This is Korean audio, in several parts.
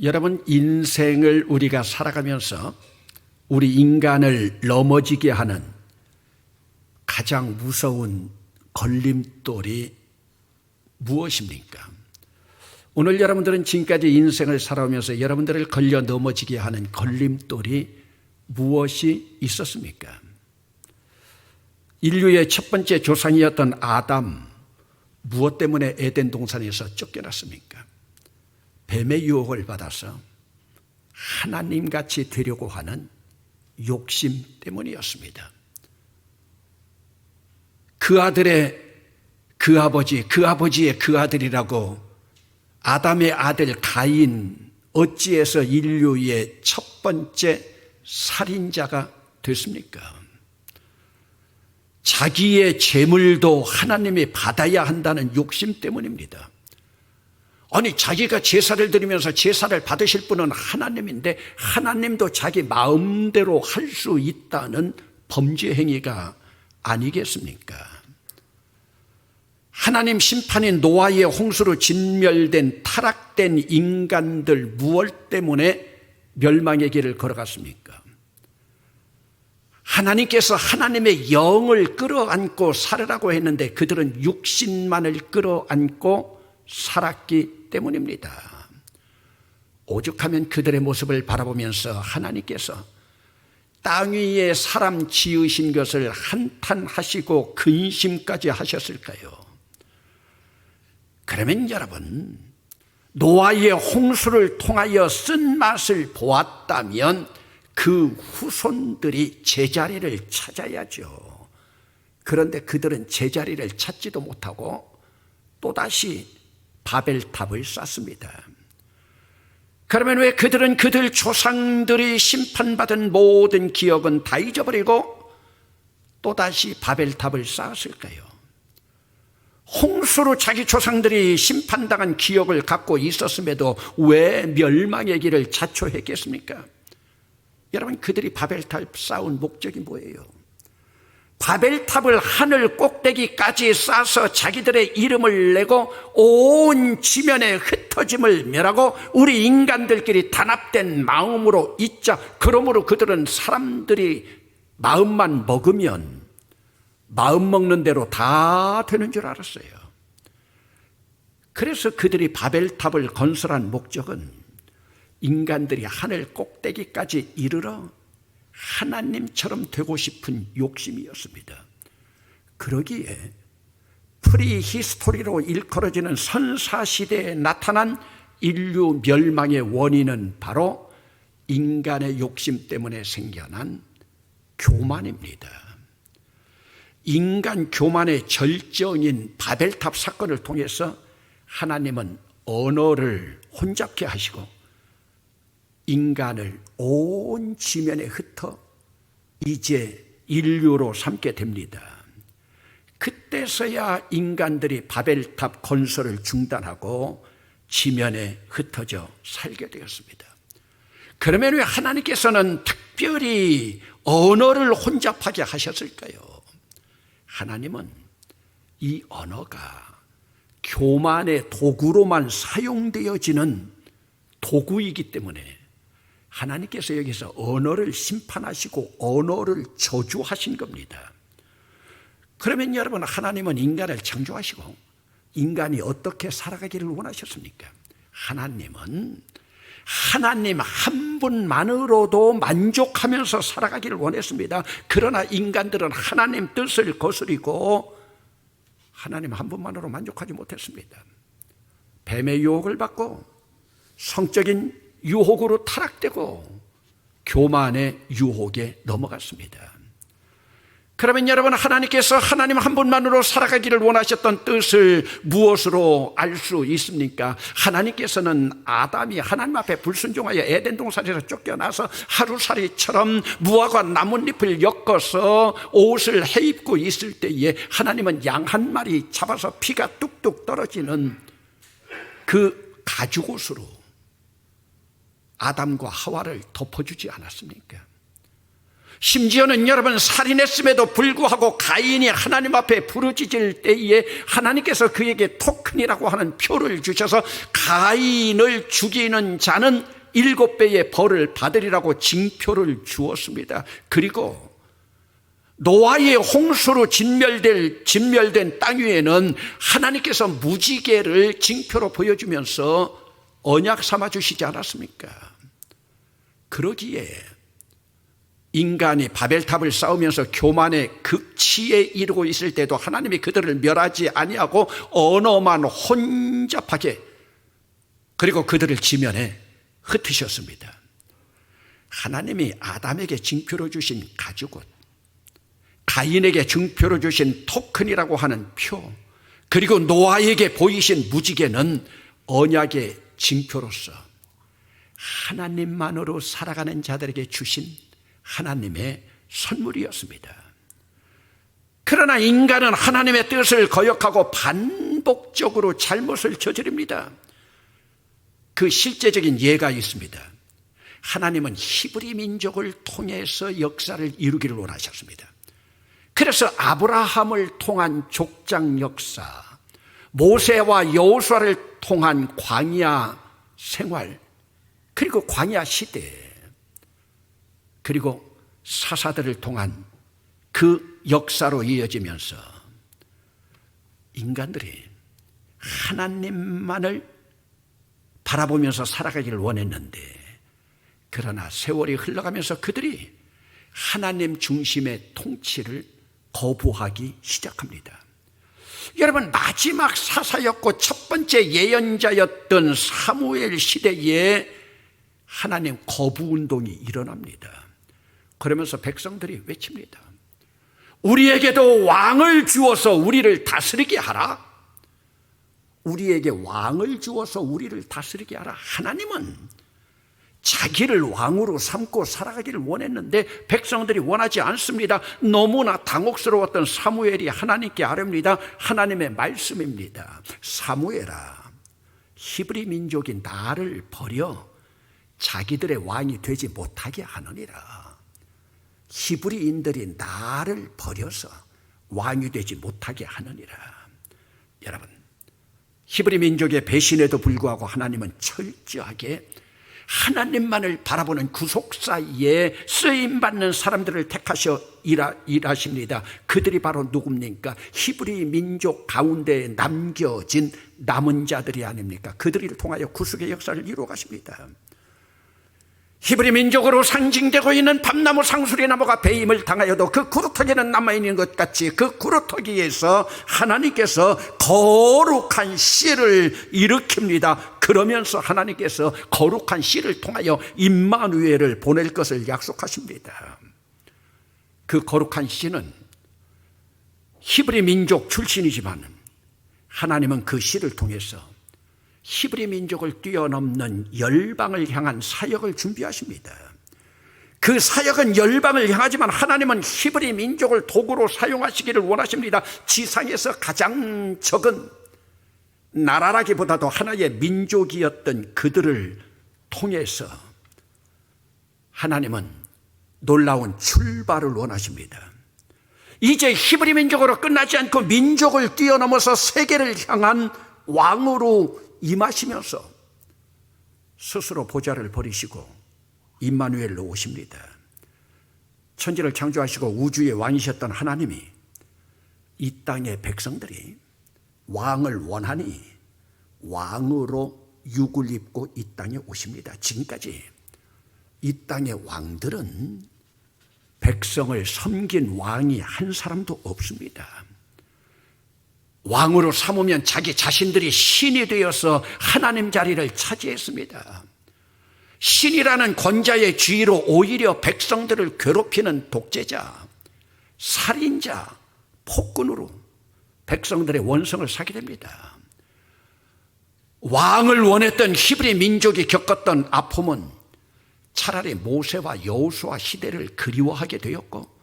여러분, 인생을 우리가 살아가면서 우리 인간을 넘어지게 하는 가장 무서운 걸림돌이 무엇입니까? 오늘 여러분들은 지금까지 인생을 살아오면서 여러분들을 걸려 넘어지게 하는 걸림돌이 무엇이 있었습니까? 인류의 첫 번째 조상이었던 아담, 무엇 때문에 에덴 동산에서 쫓겨났습니까? 뱀의 유혹을 받아서 하나님같이 되려고 하는 욕심 때문이었습니다. 그 아들의 그 아버지, 그 아버지의 그 아들이라고 아담의 아들 가인, 어찌해서 인류의 첫 번째 살인자가 됐습니까? 자기의 재물도 하나님이 받아야 한다는 욕심 때문입니다. 아니, 자기가 제사를 드리면서 제사를 받으실 분은 하나님인데 하나님도 자기 마음대로 할 수 있다는 범죄 행위가 아니겠습니까? 하나님 심판인 노아의 홍수로 진멸된 타락된 인간들 무엇 때문에 멸망의 길을 걸어갔습니까? 하나님께서 하나님의 영을 끌어안고 살으라고 했는데 그들은 육신만을 끌어안고 살았기 때문입니다. 오죽하면 그들의 모습을 바라보면서 하나님께서 땅 위에 사람 지으신 것을 한탄하시고 근심까지 하셨을까요? 그러면 여러분, 노아의 홍수를 통하여 쓴맛을 보았다면 그 후손들이 제자리를 찾아야죠. 그런데 그들은 제자리를 찾지도 못하고 또다시 바벨탑을 쌓습니다. 그러면 왜 그들은 그들 조상들이 심판받은 모든 기억은 다 잊어버리고 또다시 바벨탑을 쌓았을까요? 홍수로 자기 조상들이 심판당한 기억을 갖고 있었음에도 왜 멸망의 길을 자초했겠습니까? 여러분, 그들이 바벨탑 쌓은 목적이 뭐예요? 바벨탑을 하늘 꼭대기까지 쌓아서 자기들의 이름을 내고 온 지면의 흩어짐을 멸하고 우리 인간들끼리 단합된 마음으로 있자. 그러므로 그들은 사람들이 마음만 먹으면 마음 먹는 대로 다 되는 줄 알았어요. 그래서 그들이 바벨탑을 건설한 목적은 인간들이 하늘 꼭대기까지 이르러 하나님처럼 되고 싶은 욕심이었습니다. 그러기에 프리히스토리로 일컬어지는 선사시대에 나타난 인류 멸망의 원인은 바로 인간의 욕심 때문에 생겨난 교만입니다. 인간 교만의 절정인 바벨탑 사건을 통해서 하나님은 언어를 혼잡케 하시고 인간을 온 지면에 흩어 이제 인류로 삼게 됩니다. 그때서야 인간들이 바벨탑 건설을 중단하고 지면에 흩어져 살게 되었습니다. 그러면 왜 하나님께서는 특별히 언어를 혼잡하게 하셨을까요? 하나님은 이 언어가 교만의 도구로만 사용되어지는 도구이기 때문에 하나님께서 여기서 언어를 심판하시고 언어를 저주하신 겁니다. 그러면 여러분, 하나님은 인간을 창조하시고 인간이 어떻게 살아가기를 원하셨습니까? 하나님은 하나님 한 분만으로도 만족하면서 살아가기를 원했습니다. 그러나 인간들은 하나님 뜻을 거스리고 하나님 한 분만으로 만족하지 못했습니다. 뱀의 유혹을 받고 성적인 유혹으로 타락되고 교만의 유혹에 넘어갔습니다. 그러면 여러분, 하나님께서 하나님 한 분만으로 살아가기를 원하셨던 뜻을 무엇으로 알 수 있습니까? 하나님께서는 아담이 하나님 앞에 불순종하여 에덴 동산에서 쫓겨나서 하루살이처럼 무화과 나뭇잎을 엮어서 옷을 해입고 있을 때에 하나님은 양 한 마리 잡아서 피가 뚝뚝 떨어지는 그 가죽옷으로 아담과 하와를 덮어주지 않았습니까? 심지어는 여러분, 살인했음에도 불구하고 가인이 하나님 앞에 부르짖을 때에 하나님께서 그에게 토큰이라고 하는 표를 주셔서 가인을 죽이는 자는 7배의 벌을 받으리라고 징표를 주었습니다. 그리고 노아의 홍수로 진멸된 땅 위에는 하나님께서 무지개를 징표로 보여주면서 언약 삼아 주시지 않았습니까? 그러기에 인간이 바벨탑을 쌓으면서 교만의 극치에 이르고 있을 때도 하나님이 그들을 멸하지 아니하고 언어만 혼잡하게, 그리고 그들을 지면에 흩으셨습니다. 하나님이 아담에게 징표로 주신 가죽옷, 가인에게 징표로 주신 토큰이라고 하는 표, 그리고 노아에게 보이신 무지개는 언약의 징표로서 하나님만으로 살아가는 자들에게 주신 하나님의 선물이었습니다. 그러나 인간은 하나님의 뜻을 거역하고 반복적으로 잘못을 저지릅니다. 그 실제적인 예가 있습니다. 하나님은 히브리 민족을 통해서 역사를 이루기를 원하셨습니다. 그래서 아브라함을 통한 족장 역사, 모세와 여호수아를 통한 광야 생활, 그리고 광야 시대, 그리고 사사들을 통한 그 역사로 이어지면서 인간들이 하나님만을 바라보면서 살아가기를 원했는데, 그러나 세월이 흘러가면서 그들이 하나님 중심의 통치를 거부하기 시작합니다. 여러분, 마지막 사사였고 첫 번째 예언자였던 사무엘 시대에 하나님 거부운동이 일어납니다. 그러면서 백성들이 외칩니다. 우리에게도 왕을 주어서 우리를 다스리게 하라. 우리에게 왕을 주어서 우리를 다스리게 하라. 하나님은 자기를 왕으로 삼고 살아가기를 원했는데 백성들이 원하지 않습니다. 너무나 당혹스러웠던 사무엘이 하나님께 아뢰입니다. 하나님의 말씀입니다. 사무엘아, 히브리 민족이 나를 버려 자기들의 왕이 되지 못하게 하느니라. 히브리인들이 나를 버려서 왕이 되지 못하게 하느니라. 여러분, 히브리 민족의 배신에도 불구하고 하나님은 철저하게 하나님만을 바라보는 구속사에 쓰임받는 사람들을 택하셔 일하십니다. 그들이 바로 누굽니까? 히브리 민족 가운데 남겨진 남은 자들이 아닙니까? 그들을 통하여 구속의 역사를 이루어 가십니다. 히브리 민족으로 상징되고 있는 밤나무 상수리 나무가 배임을 당하여도 그 구루터기는 남아있는 것 같이 그 구루터기에서 하나님께서 거룩한 씨를 일으킵니다. 그러면서 하나님께서 거룩한 씨를 통하여 임마누엘을 보낼 것을 약속하십니다. 그 거룩한 씨는 히브리 민족 출신이지만 하나님은 그 씨를 통해서 히브리 민족을 뛰어넘는 열방을 향한 사역을 준비하십니다. 그 사역은 열방을 향하지만 하나님은 히브리 민족을 도구로 사용하시기를 원하십니다. 지상에서 가장 적은 나라라기보다도 하나의 민족이었던 그들을 통해서 하나님은 놀라운 출발을 원하십니다. 이제 히브리 민족으로 끝나지 않고 민족을 뛰어넘어서 세계를 향한 왕으로 임하시면서 스스로 보좌를 버리시고 임마누엘로 오십니다. 천지를 창조하시고 우주의 왕이셨던 하나님이 이 땅의 백성들이 왕을 원하니 왕으로 육을 입고 이 땅에 오십니다. 지금까지 이 땅의 왕들은 백성을 섬긴 왕이 한 사람도 없습니다. 왕으로 삼으면 자기 자신들이 신이 되어서 하나님 자리를 차지했습니다. 신이라는 권자의 주의로 오히려 백성들을 괴롭히는 독재자, 살인자, 폭군으로 백성들의 원성을 사게 됩니다. 왕을 원했던 히브리 민족이 겪었던 아픔은 차라리 모세와 여호수아 시대를 그리워하게 되었고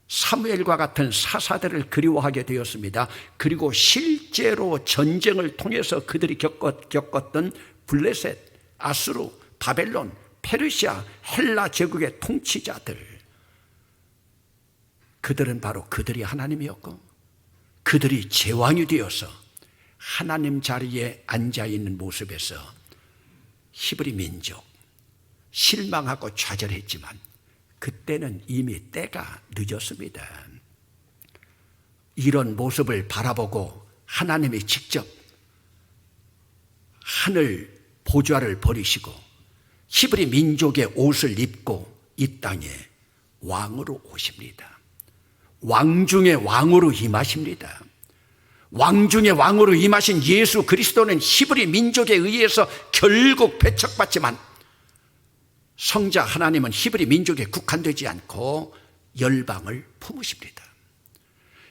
사무엘과 같은 사사들을 그리워하게 되었습니다. 그리고 실제로 전쟁을 통해서 그들이 겪었던 블레셋, 아수르, 바벨론, 페르시아, 헬라 제국의 통치자들, 그들은 바로 그들이 하나님이었고 그들이 제왕이 되어서 하나님 자리에 앉아있는 모습에서 히브리 민족 실망하고 좌절했지만 그때는 이미 때가 늦었습니다. 이런 모습을 바라보고 하나님이 직접 하늘 보좌를 버리시고 히브리 민족의 옷을 입고 이 땅에 왕으로 오십니다. 왕 중에 왕으로 임하십니다. 왕 중에 왕으로 임하신 예수 그리스도는 히브리 민족에 의해서 결국 배척받지만 성자 하나님은 히브리 민족에 국한되지 않고 열방을 품으십니다.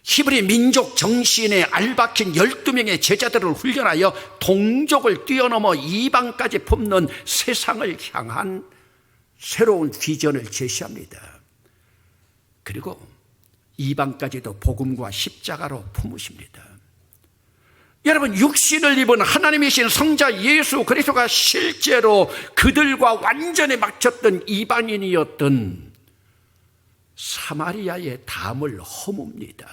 히브리 민족 정신에 알박힌 12명의 제자들을 훈련하여 동족을 뛰어넘어 이방까지 품는 세상을 향한 새로운 비전을 제시합니다. 그리고 이방까지도 복음과 십자가로 품으십니다. 여러분, 육신을 입은 하나님이신 성자 예수 그리스도가 실제로 그들과 완전히 막혔던 이방인이었던 사마리아의 담을 허뭅니다.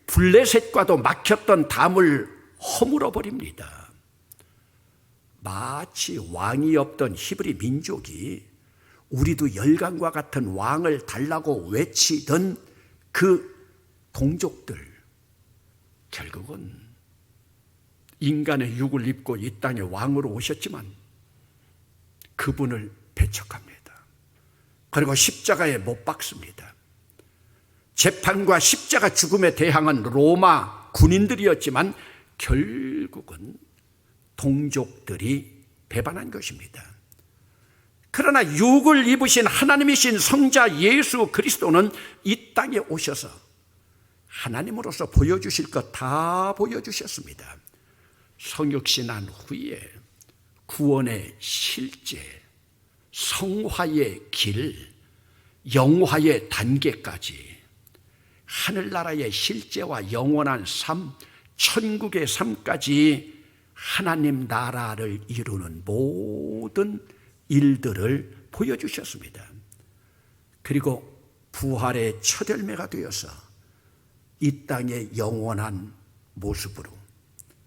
블레셋과도 막혔던 담을 허물어 버립니다. 마치 왕이 없던 히브리 민족이 우리도 열강과 같은 왕을 달라고 외치던 그 동족들, 결국은 인간의 육을 입고 이 땅에 왕으로 오셨지만 그분을 배척합니다. 그리고 십자가에 못 박습니다. 재판과 십자가 죽음에 대항한 로마 군인들이었지만 결국은 동족들이 배반한 것입니다. 그러나 육을 입으신 하나님이신 성자 예수 그리스도는 이 땅에 오셔서 하나님으로서 보여주실 것 다 보여주셨습니다. 성육신한 후에 구원의 실제, 성화의 길, 영화의 단계까지 하늘나라의 실제와 영원한 삶, 천국의 삶까지 하나님 나라를 이루는 모든 일들을 보여주셨습니다. 그리고 부활의 첫 열매가 되어서 이 땅의 영원한 모습으로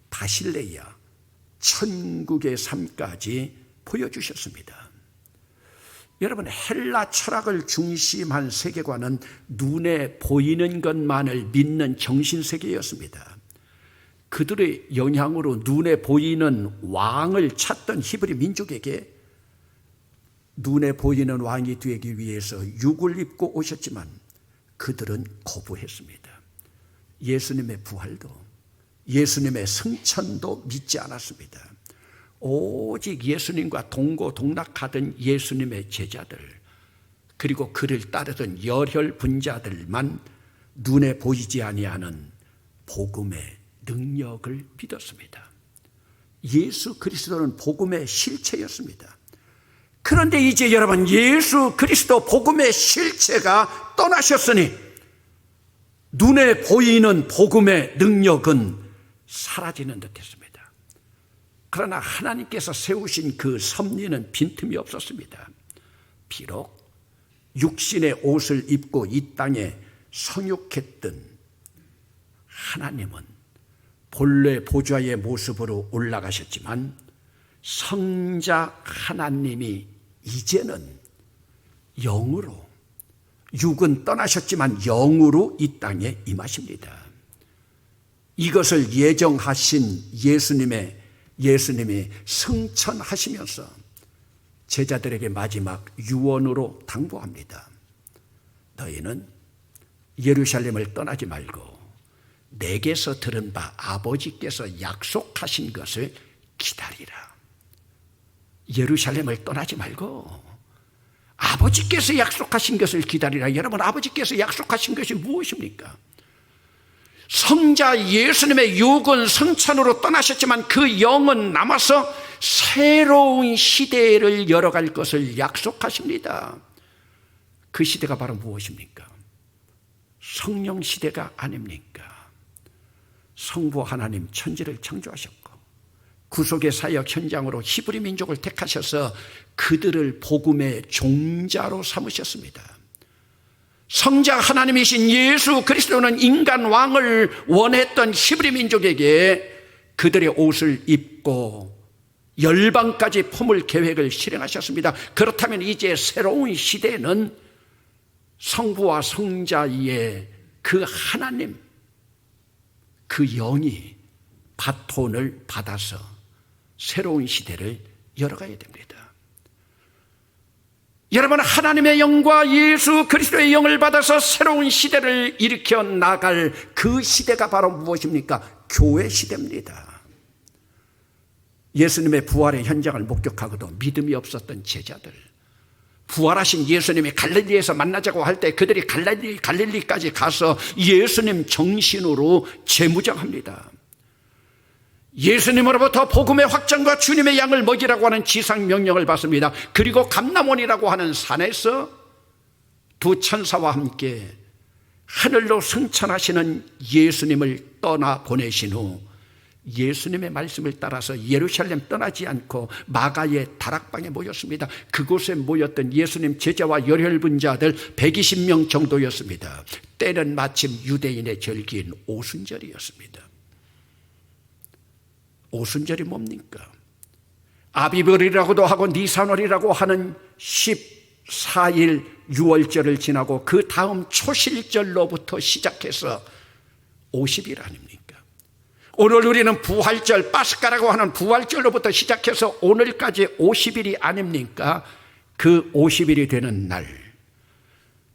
바실레야 천국의 삶까지 보여주셨습니다. 여러분, 헬라 철학을 중심한 세계관은 눈에 보이는 것만을 믿는 정신세계였습니다. 그들의 영향으로 눈에 보이는 왕을 찾던 히브리 민족에게 눈에 보이는 왕이 되기 위해서 육을 입고 오셨지만 그들은 거부했습니다. 예수님의 부활도, 예수님의 승천도 믿지 않았습니다. 오직 예수님과 동고동락하던 예수님의 제자들, 그리고 그를 따르던 열혈 분자들만 눈에 보이지 아니하는 복음의 능력을 믿었습니다. 예수 그리스도는 복음의 실체였습니다. 그런데 이제 여러분, 예수 그리스도 복음의 실체가 떠나셨으니 눈에 보이는 복음의 능력은 사라지는 듯했습니다. 그러나 하나님께서 세우신 그 섭리는 빈틈이 없었습니다. 비록 육신의 옷을 입고 이 땅에 성육했던 하나님은 본래 보좌의 모습으로 올라가셨지만 성자 하나님이 이제는 영으로, 육은 떠나셨지만 영으로 이 땅에 임하십니다. 이것을 예정하신 예수님이 승천하시면서 제자들에게 마지막 유언으로 당부합니다. 너희는 예루살렘을 떠나지 말고 내게서 들은 바 아버지께서 약속하신 것을 기다리라. 예루살렘을 떠나지 말고 아버지께서 약속하신 것을 기다리라. 여러분, 아버지께서 약속하신 것이 무엇입니까? 성자 예수님의 육은 성천으로 떠나셨지만 그 영은 남아서 새로운 시대를 열어갈 것을 약속하십니다. 그 시대가 바로 무엇입니까? 성령 시대가 아닙니까? 성부 하나님 천지를 창조하셨고 구속의 사역 현장으로 히브리 민족을 택하셔서 그들을 복음의 종자로 삼으셨습니다. 성자 하나님이신 예수 그리스도는 인간 왕을 원했던 히브리 민족에게 그들의 옷을 입고 열방까지 품을 계획을 실행하셨습니다. 그렇다면 이제 새로운 시대는 성부와 성자의 그 하나님, 그 영이 바톤을 받아서 새로운 시대를 열어가야 됩니다. 여러분, 하나님의 영과 예수 그리스도의 영을 받아서 새로운 시대를 일으켜 나갈 그 시대가 바로 무엇입니까? 교회 시대입니다. 예수님의 부활의 현장을 목격하고도 믿음이 없었던 제자들, 부활하신 예수님이 갈릴리에서 만나자고 할 때 그들이 갈릴리까지 가서 예수님 정신으로 재무장합니다. 예수님으로부터 복음의 확장과 주님의 양을 먹이라고 하는 지상 명령을 받습니다. 그리고 감람원이라고 하는 산에서 두 천사와 함께 하늘로 승천하시는 예수님을 떠나 보내신 후 예수님의 말씀을 따라서 예루살렘 떠나지 않고 마가의 다락방에 모였습니다. 그곳에 모였던 예수님 제자와 열혈분 자들 120명 정도였습니다. 때는 마침 유대인의 절기인 오순절이었습니다. 오순절이 뭡니까? 아비벌이라고도 하고 니산월이라고 하는 14일 유월절을 지나고 그 다음 초실절로부터 시작해서 50일 아닙니까? 오늘 우리는 부활절, 파스카라고 하는 부활절로부터 시작해서 오늘까지 50일이 아닙니까? 그 50일이 되는 날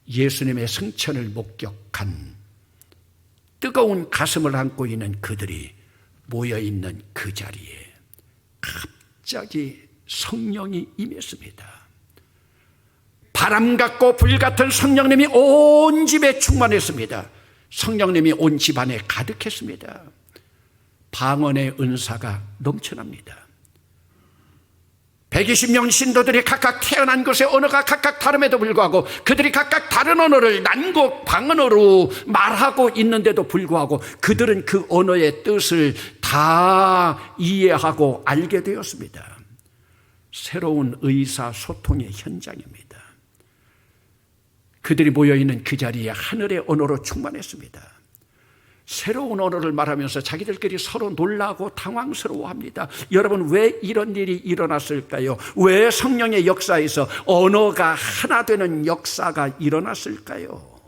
예수님의 승천을 목격한 뜨거운 가슴을 안고 있는 그들이 모여있는 그 자리에 갑자기 성령이 임했습니다. 바람 같고 불 같은 성령님이 온 집에 충만했습니다. 성령님이 온 집안에 가득했습니다. 방언의 은사가 넘쳐납니다. 120명 신도들이 각각 태어난 곳의 언어가 각각 다름에도 불구하고 그들이 각각 다른 언어를 난곡 방언으로 말하고 있는데도 불구하고 그들은 그 언어의 뜻을 다 이해하고 알게 되었습니다. 새로운 의사소통의 현장입니다. 그들이 모여있는 그 자리에 하늘의 언어로 충만했습니다. 새로운 언어를 말하면서 자기들끼리 서로 놀라고 당황스러워합니다. 여러분, 왜 이런 일이 일어났을까요? 왜 성령의 역사에서 언어가 하나 되는 역사가 일어났을까요?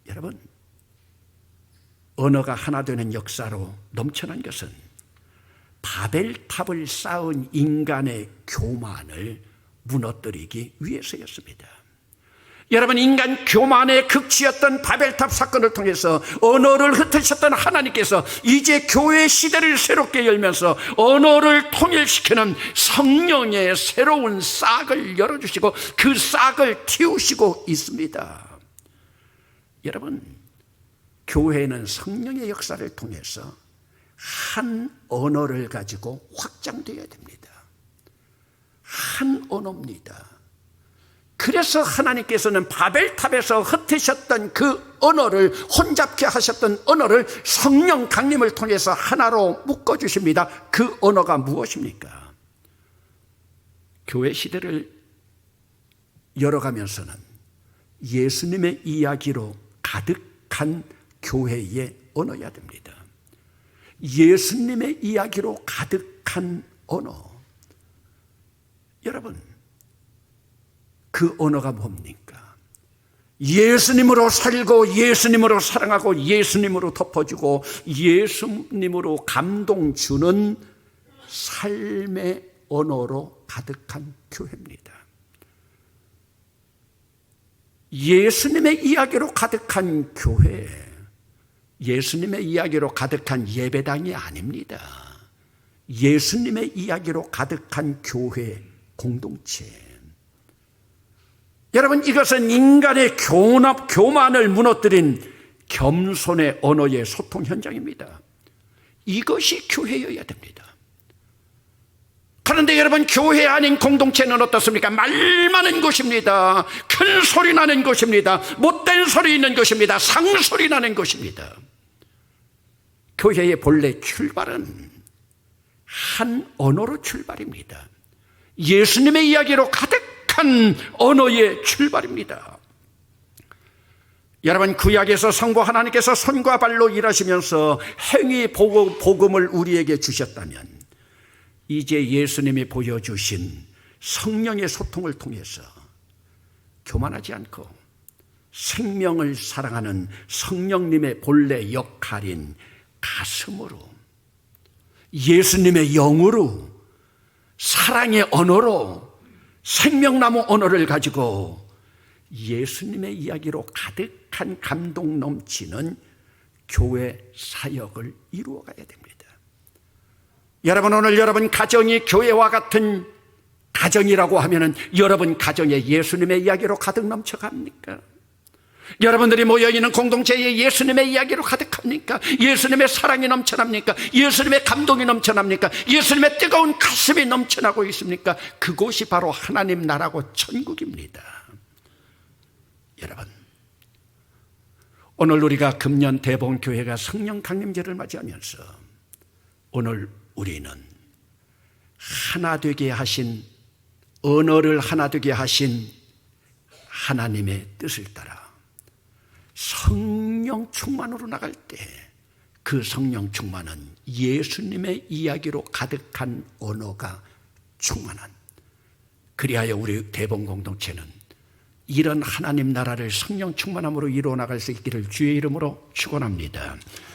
여러분, 언어가 하나 되는 역사로 넘쳐난 것은 바벨탑을 쌓은 인간의 교만을 무너뜨리기 위해서였습니다. 여러분, 인간 교만의 극치였던 바벨탑 사건을 통해서 언어를 흩으셨던 하나님께서 이제 교회 시대를 새롭게 열면서 언어를 통일시키는 성령의 새로운 싹을 열어주시고 그 싹을 틔우시고 있습니다. 여러분, 교회는 성령의 역사를 통해서 한 언어를 가지고 확장되어야 됩니다. 한 언어입니다. 그래서 하나님께서는 바벨탑에서 흩으셨던 그 언어를, 혼잡케 하셨던 언어를 성령 강림을 통해서 하나로 묶어주십니다. 그 언어가 무엇입니까? 교회 시대를 열어가면서는 예수님의 이야기로 가득한 교회의 언어여야 됩니다. 예수님의 이야기로 가득한 언어. 여러분, 그 언어가 뭡니까? 예수님으로 살고 예수님으로 사랑하고 예수님으로 덮어주고 예수님으로 감동 주는 삶의 언어로 가득한 교회입니다. 예수님의 이야기로 가득한 교회, 예수님의 이야기로 가득한 예배당이 아닙니다. 예수님의 이야기로 가득한 교회 공동체. 여러분, 이것은 인간의 교만을 무너뜨린 겸손의 언어의 소통 현장입니다. 이것이 교회여야 됩니다. 그런데 여러분, 교회 아닌 공동체는 어떻습니까? 말 많은 곳입니다. 큰 소리 나는 곳입니다. 못된 소리 있는 곳입니다. 상소리 나는 곳입니다. 교회의 본래 출발은 한 언어로 출발입니다. 예수님의 이야기로 가득한 언어의 출발입니다. 여러분, 구약에서 성부 하나님께서 손과 발로 일하시면서 행위 복음을 우리에게 주셨다면, 이제 예수님이 보여주신 성령의 소통을 통해서 교만하지 않고 생명을 사랑하는 성령님의 본래 역할인 가슴으로, 예수님의 영으로, 사랑의 언어로, 생명나무 언어를 가지고 예수님의 이야기로 가득한 감동 넘치는 교회 사역을 이루어가야 됩니다. 여러분, 오늘 여러분 가정이 교회와 같은 가정이라고 하면은 여러분 가정에 예수님의 이야기로 가득 넘쳐갑니까? 여러분들이 모여있는 공동체에 예수님의 이야기로 가득합니까? 예수님의 사랑이 넘쳐납니까? 예수님의 감동이 넘쳐납니까? 예수님의 뜨거운 가슴이 넘쳐나고 있습니까? 그곳이 바로 하나님 나라고 천국입니다. 여러분, 오늘 우리가 금년 대봉교회가 성령 강림제를 맞이하면서 오늘 우리는 하나 되게 하신, 언어를 하나 되게 하신 하나님의 뜻을 따라 성령 충만으로 나갈 때 그 성령 충만은 예수님의 이야기로 가득한 언어가 충만한, 그리하여 우리 대봉 공동체는 이런 하나님 나라를 성령 충만함으로 이루어 나갈 수 있기를 주의 이름으로 축원합니다.